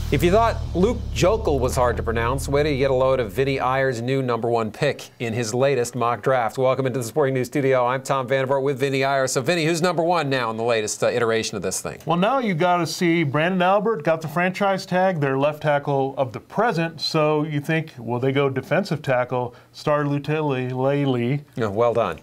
If you thought Luke Joeckel was hard to pronounce, wait till you get a load of Vinnie Iyer's new #1 pick in his latest mock draft. Welcome into the Sporting News Studio. I'm Tom Vandervoort with Vinnie Iyer. So, Vinnie, who's #1 now in the latest iteration of this thing? Well, now you got to see Brandon Albert got the franchise tag, their left tackle of the present. So you think, will they go defensive tackle? Star Lutuli. Yeah, well done.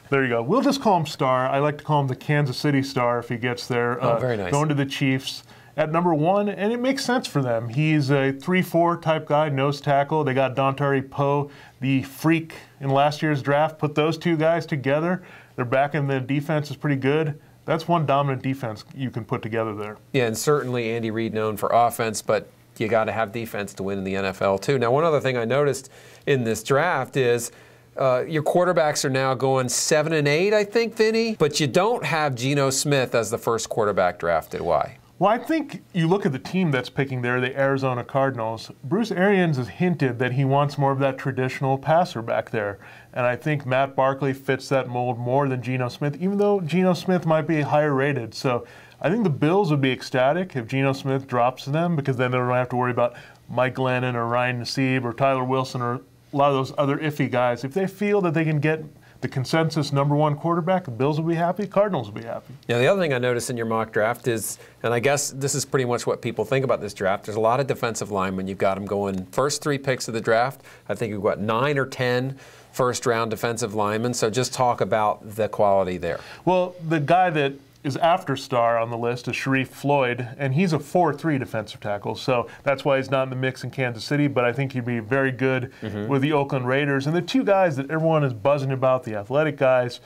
There you go. We'll just call him Star. I like to call him the Kansas City Star if he gets there. Very nice. Going to the Chiefs at #1, and it makes sense for them. He's a 3-4 type guy, nose tackle. They got Dontari Poe, the freak in last year's draft. Put those two guys together. They're back in the defense is pretty good. That's one dominant defense you can put together there. Yeah, and certainly Andy Reid known for offense, but you got to have defense to win in the NFL too. Now, one other thing I noticed in this draft is your quarterbacks are now going 7 and 8, I think, Vinny, but you don't have Geno Smith as the first quarterback drafted. Why? Well, I think you look at the team that's picking there, the Arizona Cardinals. Bruce Arians has hinted that he wants more of that traditional passer back there. And I think Matt Barkley fits that mold more than Geno Smith, even though Geno Smith might be higher rated. So I think the Bills would be ecstatic if Geno Smith drops to them, because then they don't have to worry about Mike Glennon or Ryan Nassib or Tyler Wilson or a lot of those other iffy guys. If they feel that they can get the consensus #1 quarterback, the Bills will be happy, Cardinals will be happy. Now, the other thing I noticed in your mock draft is, and I guess this is pretty much what people think about this draft, there's a lot of defensive linemen. You've got them going first 3 picks of the draft. I think you've got 9 or 10 first-round defensive linemen. So just talk about the quality there. Well, the guy that is after Star on the list is Sharif Floyd, and he's a 4-3 defensive tackle, so that's why he's not in the mix in Kansas City, but I think he'd be very good with the Oakland Raiders. And the two guys that everyone is buzzing about, the athletic guys,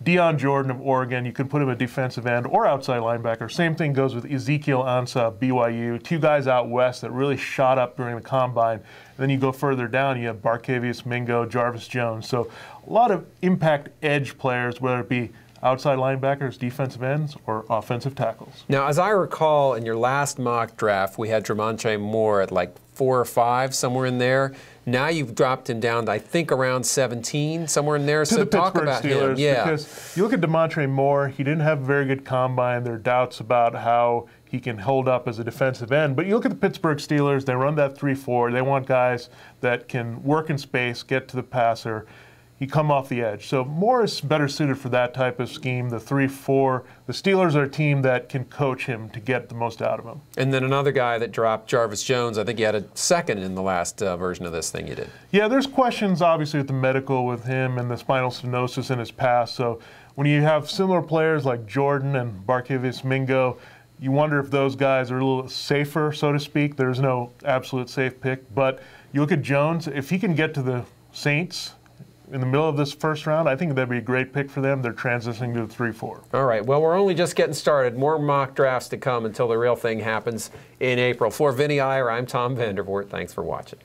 Deion Jordan of Oregon, you can put him at defensive end or outside linebacker. Same thing goes with Ezekiel Ansah, BYU, two guys out west that really shot up during the combine. And then you go further down, you have Barkevious Mingo, Jarvis Jones. So a lot of impact edge players, whether it be outside linebackers, defensive ends, or offensive tackles. Now, as I recall, in your last mock draft, we had Tremontre Moore at like 4 or 5, somewhere in there. Now you've dropped him down to, I think, around 17, somewhere in there. To the talk Pittsburgh about Steelers, him. Yeah. Because you look at Tremontre Moore, he didn't have a very good combine. There are doubts about how he can hold up as a defensive end. But you look at the Pittsburgh Steelers, they run that 3-4. They want guys that can work in space, get to the passer. He come off the edge. So Moore is better suited for that type of scheme, the 3-4. The Steelers are a team that can coach him to get the most out of him. And then another guy that dropped, Jarvis Jones, I think he had a second in the last version of this thing you did. Yeah, there's questions, obviously, with the medical with him and the spinal stenosis in his past. So when you have similar players like Jordan and Barkevious Mingo, you wonder if those guys are a little safer, so to speak. There's no absolute safe pick. But you look at Jones, if he can get to the Saints in the middle of this first round, I think that'd be a great pick for them. They're transitioning to the 3-4. All right. Well, we're only just getting started. More mock drafts to come until the real thing happens in April. For Vinnie Iyer, I'm Tom Vandervoort. Thanks for watching.